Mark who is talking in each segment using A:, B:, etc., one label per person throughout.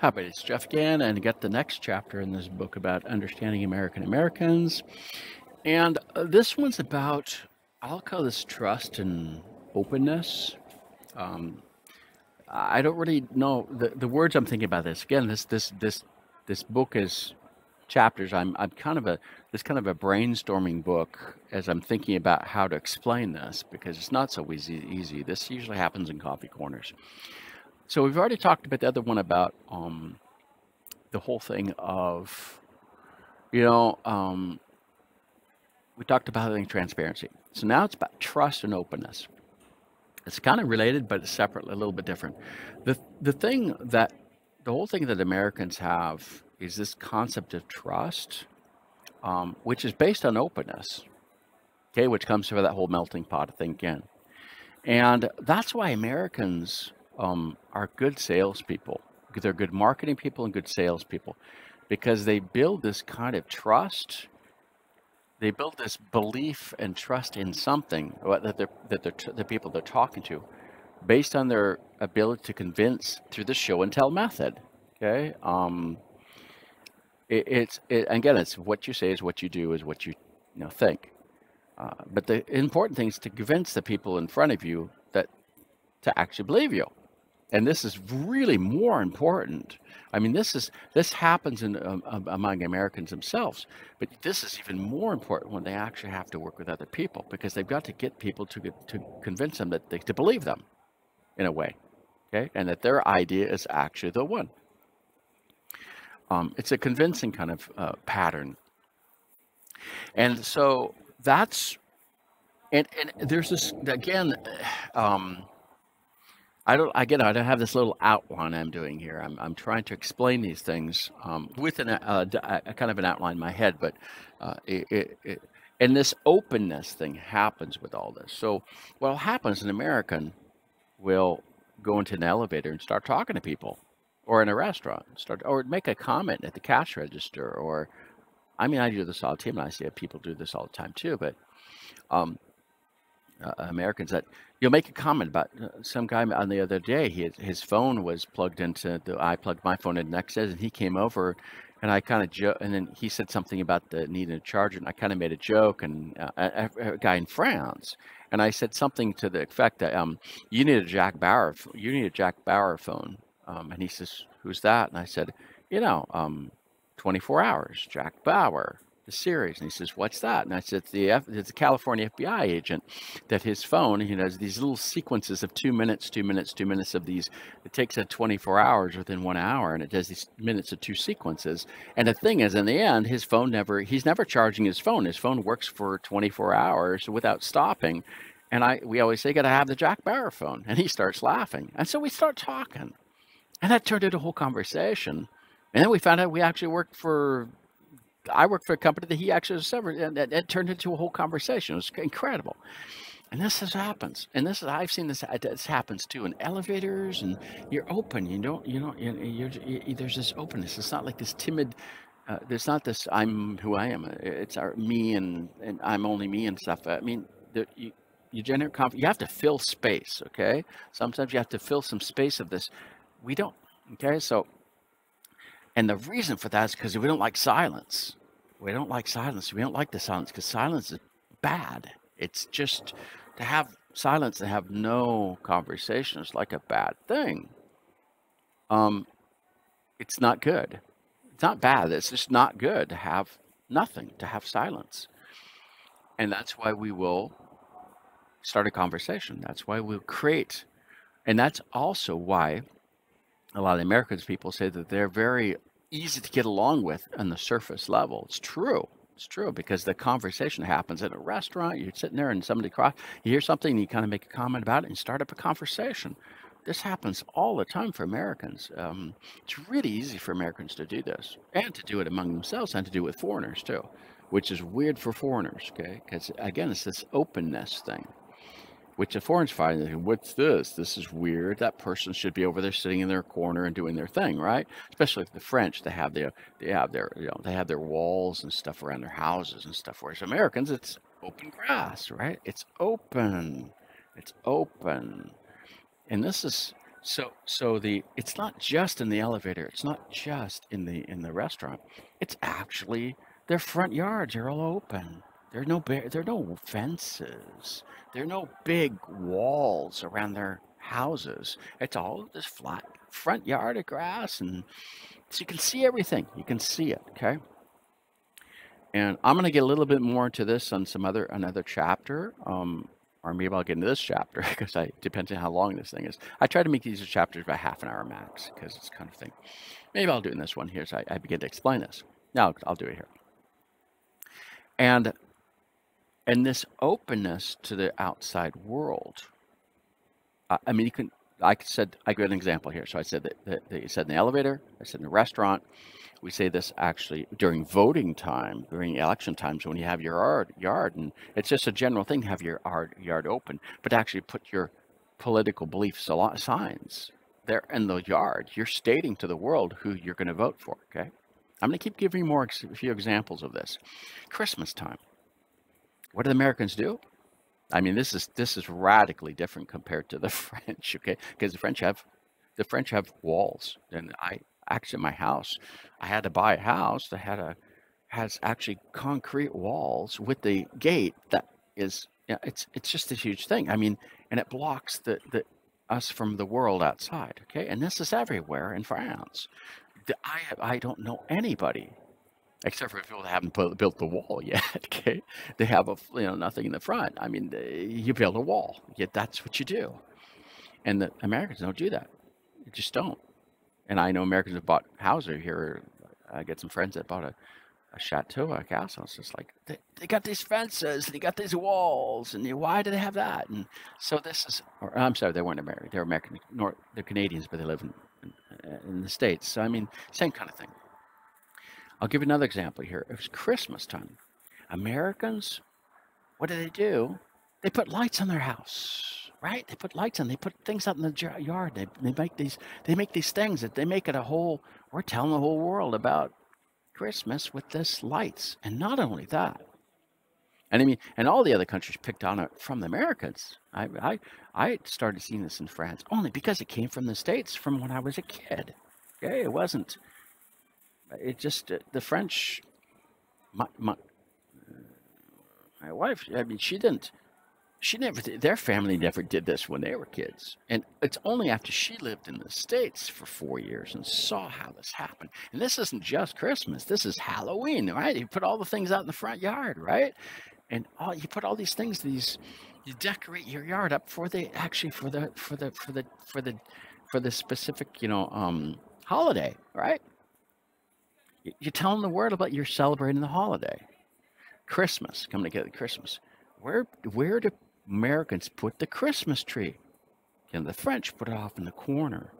A: Hi, buddy. It's Jeff again, and got the next chapter in this book about understanding Americans. And this one's about, I'll call this trust and openness. Um, I don't really know the words I'm thinking about this. Again, this book is chapters. I'm kind of a this kind of a brainstorming book as I'm thinking about how to explain this because it's not so easy. This usually happens in coffee corners. So we've already talked about the other one about the whole thing of You know, we talked about having transparency. So now it's about trust and openness. It's kind of related, but it's separate, a little bit different. The thing that the whole thing that Americans have is this concept of trust, which is based on openness. Okay, which comes from that whole melting pot thing again, and that's why Americans are good salespeople. They're good marketing people and good salespeople because they build this kind of trust. They build this belief and trust in something the people they're talking to, based on their ability to convince through the show and tell method. Okay, again, it's what you say is what you do is what you think. But the important thing is to convince the people in front of you that to actually believe you. And this is really more important. I mean, this happens among Americans themselves, but this is even more important when they actually have to work with other people because they've got to get people to convince them to believe them in a way, okay, and that their idea is actually the one. It's a convincing kind of pattern, and so that's and there's this again. I don't have this little outline I'm doing here. I'm trying to explain these things with a kind of an outline in my head, but and this openness thing happens with all this. So what happens, an American will go into an elevator and start talking to people, or in a restaurant, or make a comment at the cash register, or I mean, I do this all the time, and I see people do this all the time too, but um, Americans that you'll make a comment about some guy on the other day. His phone was plugged into I plugged my phone in next day, and he came over, and I kind of and then he said something about the needing a charger, and I kind of made a joke, and a guy in France, and I said something to the effect that you need a you need a Jack Bauer phone, and he says, who's that? And I said, 24 hours, Jack Bauer, the series. And he says, what's that? And I said, it's a California FBI agent that his phone, he has these little sequences of 2 minutes, 2 minutes, 2 minutes of these. It takes 24 hours within 1 hour, and it does these minutes of two sequences. And the thing is, in the end, he's never charging his phone. His phone works for 24 hours without stopping. And we always say, got to have the Jack Bauer phone. And he starts laughing. And so we start talking. And that turned into a whole conversation. And then we found out I worked for a company that he actually was severed, and it turned into a whole conversation. It was incredible. And happens. And I've seen this happens too in elevators, and you're open. There's this openness. It's not like this timid, there's not this, I'm who I am. It's me and I'm only me and stuff. I mean, you generate confidence. You have to fill space, okay? Sometimes you have to fill some space of this. We don't, okay? So, and the reason for that is because we don't like silence. We don't like silence. We don't like the silence because silence is bad. It's just to have silence and have no conversation is like a bad thing. It's not good. It's not bad. It's just not good to have nothing, to have silence. And that's why we will start a conversation. That's why we'll create. And that's also why a lot of Americans people say that they're very easy to get along with on the surface level. It's true. It's true because the conversation happens at a restaurant. You're sitting there and you hear something and you kind of make a comment about it and start up a conversation. This happens all the time for Americans. It's really easy for Americans to do this and to do it among themselves and to do it with foreigners too, which is weird for foreigners, okay? Because again, it's this openness thing. Which the foreigners find, what's this? This is weird. That person should be over there sitting in their corner and doing their thing, right? Especially the French, they have their walls and stuff around their houses and stuff. Whereas Americans, it's open grass, right? It's open. It's open. And this is So the it's not just in the elevator. It's not just in the restaurant. It's actually their front yards are all open. There are no fences. There are no big walls around their houses. It's all this flat front yard of grass, and so you can see everything. You can see it. Okay. And I'm going to get a little bit more into this on another chapter, or maybe I'll get into this chapter because I depends on how long this thing is. I try to make these chapters about half an hour max because it's kind of thing. Maybe I'll do it in this one here as I begin to explain this. Now I'll do it here. And this openness to the outside world. I mean, I got an example here. So I said that you said in the elevator. I said in the restaurant. We say this actually during voting time, during election times when you have your yard, and it's just a general thing to have your yard open, but to actually put your political beliefs signs there in the yard. You're stating to the world who you're going to vote for, okay? I'm going to keep giving you a few examples of this. Christmas time. What do the Americans do? I mean, this is radically different compared to the French, okay? Because the French have walls, and actually my house, I had to buy a house that has actually concrete walls with the gate that is, yeah, it's just a huge thing. I mean, and it blocks the us from the world outside, okay? And this is everywhere in France. I don't know anybody except for people that haven't built the wall yet. Okay, they have nothing in the front. I mean, you build a wall. Yet that's what you do, and the Americans don't do that. They just don't. And I know Americans have bought houses here. I get some friends that bought a chateau, a castle. It's just like they got these fences, they got these walls, and why do they have that? And so this is. Or, I'm sorry, they weren't American. They're American. They're Canadians, but they live in the States. So I mean, same kind of thing. I'll give you another example here. It was Christmas time. Americans, what do? They put lights on their house, right? They put lights on. They put things out in the yard. They make these things that they make it a whole. We're telling the whole world about Christmas with this lights, and not only that. And I mean, and all the other countries picked on it from the Americans. I started seeing this in France only because it came from the States from when I was a kid. Okay, it wasn't. It just the French. My wife. I mean, she didn't. She never. Their family never did this when they were kids, and it's only after she lived in the States for 4 years and saw how this happened. And this isn't just Christmas. This is Halloween, right? You put all the things out in the front yard, right? And you put all these things. You decorate your yard up for the specific holiday, right? You're telling the world about you're celebrating the holiday. Christmas, coming together, Christmas. Where do Americans put the Christmas tree? The French put it off in the corner.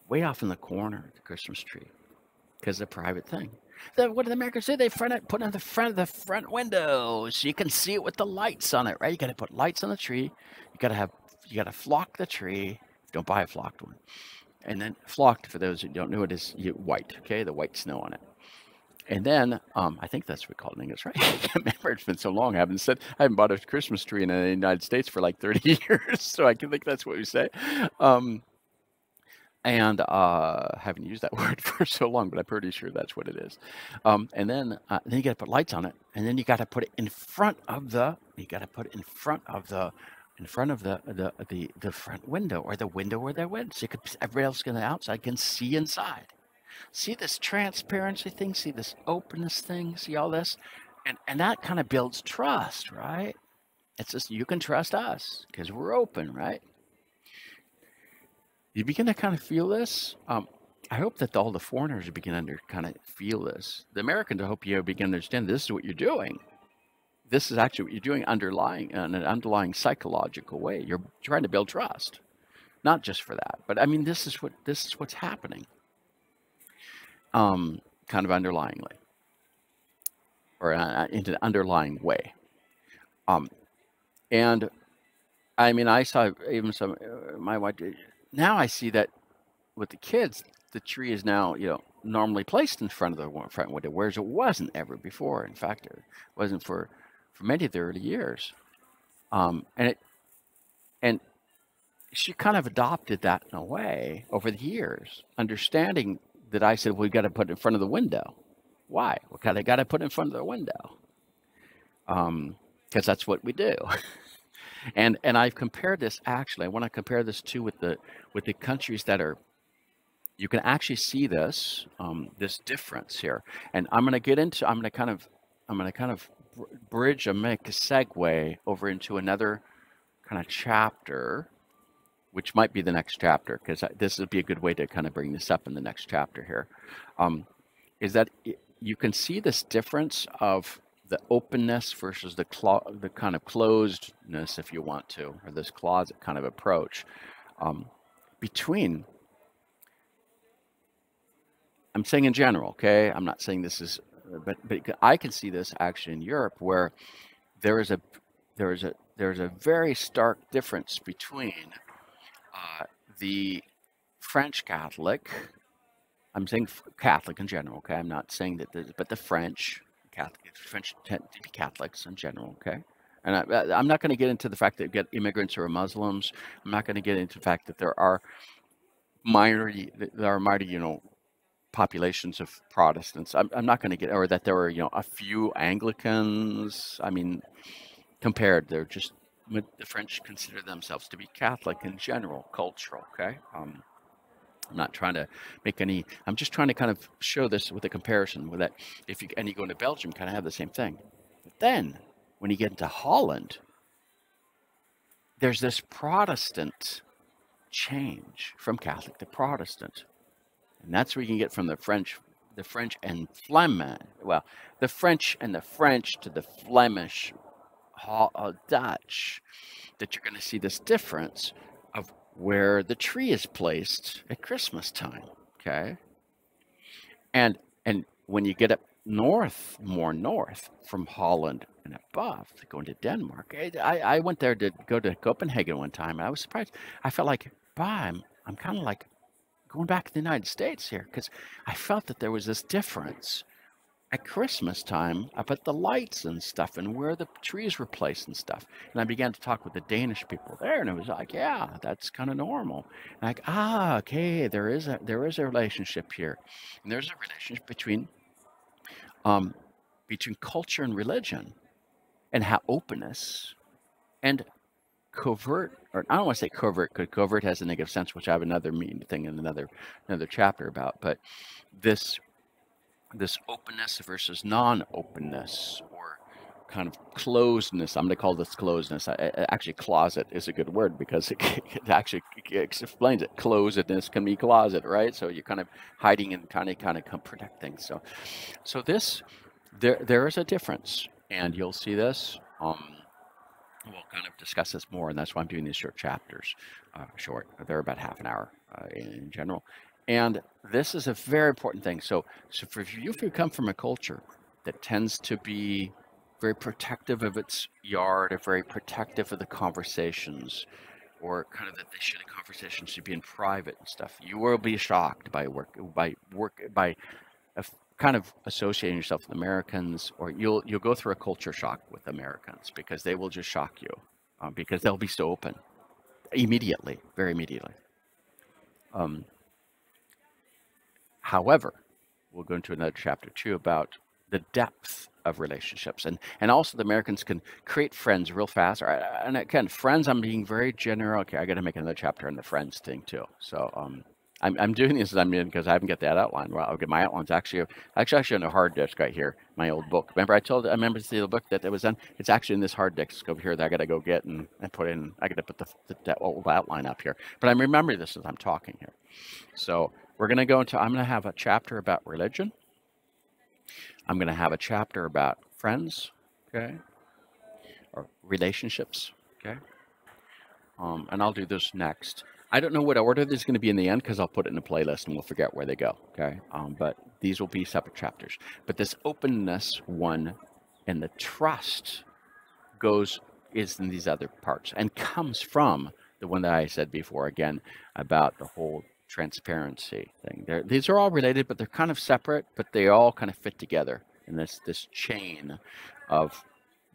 A: Way off in the corner, the Christmas tree. Because it's a private thing. What do the Americans do? They put it on the front of the front window so you can see it with the lights on it, right? You got to put lights on the tree. You got to flock the tree. Don't buy a flocked one. And then flocked, for those who don't know it, is white, okay? The white snow on it. And then, I think that's what we call it in English, right? I can't remember. It's been so long. I haven't bought a Christmas tree in the United States for like 30 years, so I can think that's what we say. And haven't used that word for so long, but I'm pretty sure that's what it is. And then you got to put lights on it, and then you got to put it in front of the front window, or the window where they went, so everybody else on the outside can see inside. See this transparency thing, see this openness thing, see all this, and that kind of builds trust, right? It's just you can trust us because we're open, right? You begin to kind of feel this. I hope that all the foreigners begin to kind of feel this. The Americans, I hope you begin to understand this is what you're doing. This is actually what you're doing in an underlying psychological way. You're trying to build trust, not just for that, but I mean, this is what's happening, kind of underlyingly, or in an underlying way. And I mean, I saw even some my wife. Now I see that with the kids, the tree is now normally placed in front of the front window, whereas it wasn't ever before. In fact, it wasn't for many of the early years. And she kind of adopted that in a way over the years, understanding that I said, well, we got to put it in front of the window. Why? Because I got to put it in front of the window. Because that's what we do. And I've compared this, actually, I want to compare this too with the countries that are, you can actually see this, this difference here. And I'm going to get into, I'm going to kind of bridge and make a segue over into another kind of chapter, which might be the next chapter, because this would be a good way to kind of bring this up in the next chapter here. Is that you can see this difference of the openness versus the kind of closedness, if you want to, or this closet kind of approach between. I'm saying in general, okay? I'm not saying this is, but I can see this actually in Europe, where there is a very stark difference between the French Catholic. I'm saying Catholic in general, okay? I'm not saying that, but the French tend to be Catholics in general, okay? And I'm not going to get into the fact that you get immigrants who are Muslims. I'm not going to get into the fact that there are minority, populations of Protestants. I'm not going to get, or that there were, a few Anglicans. I mean, compared, they're just, the French consider themselves to be Catholic in general, cultural, okay? I'm not trying to make any, I'm just trying to kind of show this with a comparison with that. And you go into Belgium, kind of have the same thing. But then when you get into Holland, there's this Protestant change from Catholic to Protestant. And that's where you can get from the French and Flemish, well, the French to the Flemish, Dutch, that you're going to see this difference of where the tree is placed at Christmas time, okay? And when you get up north, more north from Holland and above, going to Denmark, I went there to go to Copenhagen one time, and I was surprised. I felt like, I'm kind of like going back to the United States here, because I felt that there was this difference at Christmas time about the lights and stuff and where the trees were placed and stuff. And I began to talk with the Danish people there, and it was like, yeah, that's kind of normal. And like, okay, there is a relationship here, and there's a relationship between culture and religion, and how openness and covert, or I don't want to say covert, because covert has a negative sense, which I have another thing in another chapter about, but this openness versus non-openness, or kind of closedness. I'm going to call this closedness. Actually, closet is a good word, because it actually explains it. Closedness can be closet, right? So you're kind of hiding and kind of protecting. So this, there is a difference, and you'll see this. We'll kind of discuss this more, and that's why I'm doing these short chapters. They're about half an hour in general. And this is a very important thing. So if you come from a culture that tends to be very protective of its yard, or very protective of the conversations, or kind of that the conversations should be in private and stuff, you will be shocked by kind of associating yourself with Americans, or you'll go through a culture shock with Americans, because they will just shock you, because they'll be so open immediately, very immediately. However, we'll go into another chapter too about the depth of relationships, and also the Americans can create friends real fast. And again, friends, I'm being very general. Okay, I got to make another chapter on the friends thing too. So I'm doing this because I haven't got that outline. Well, I'll get my outlines actually on a hard disk right here, my old book. Remember I remember to see the book that was on. It's actually in this hard disk over here that I got to go get and put in. I got to put the old outline up here. But I'm remembering this as I'm talking here. So we're going to go into, I'm going to have a chapter about religion. I'm going to have a chapter about friends, okay, or relationships, okay. And I'll do this next. I don't know what order this is going to be in the end, because I'll put it in a playlist and we'll forget where they go, okay. But these will be separate chapters. But this openness one and the trust is in these other parts, and comes from the one that I said before, again, about the whole transparency thing. These are all related, but they're kind of separate, but they all kind of fit together in this chain of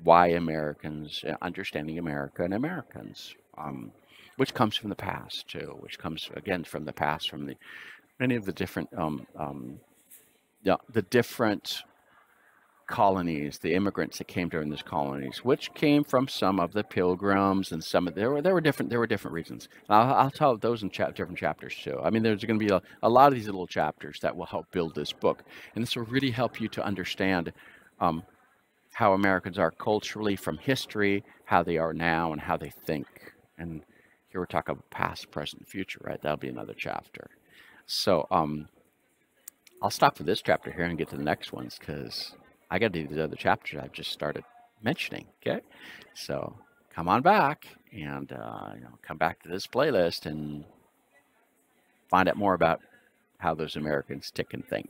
A: why Americans, understanding America and Americans. which comes from the past too, which comes again from the past, from the many of the different yeah, the different colonies, the immigrants that came during these colonies, which came from some of the pilgrims and some of there were different reasons. And I'll tell those in different chapters too. I mean, there's going to be a lot of these little chapters that will help build this book, and this will really help you to understand um, how Americans are culturally from history, how they are now, and how they think. And here we're talking about past, present, future, right? That'll be another chapter. So I'll stop for this chapter here and get to the next ones because I got to do the other chapters I've just started mentioning. Okay, so come on back and come back to this playlist and find out more about how those Americans tick and think.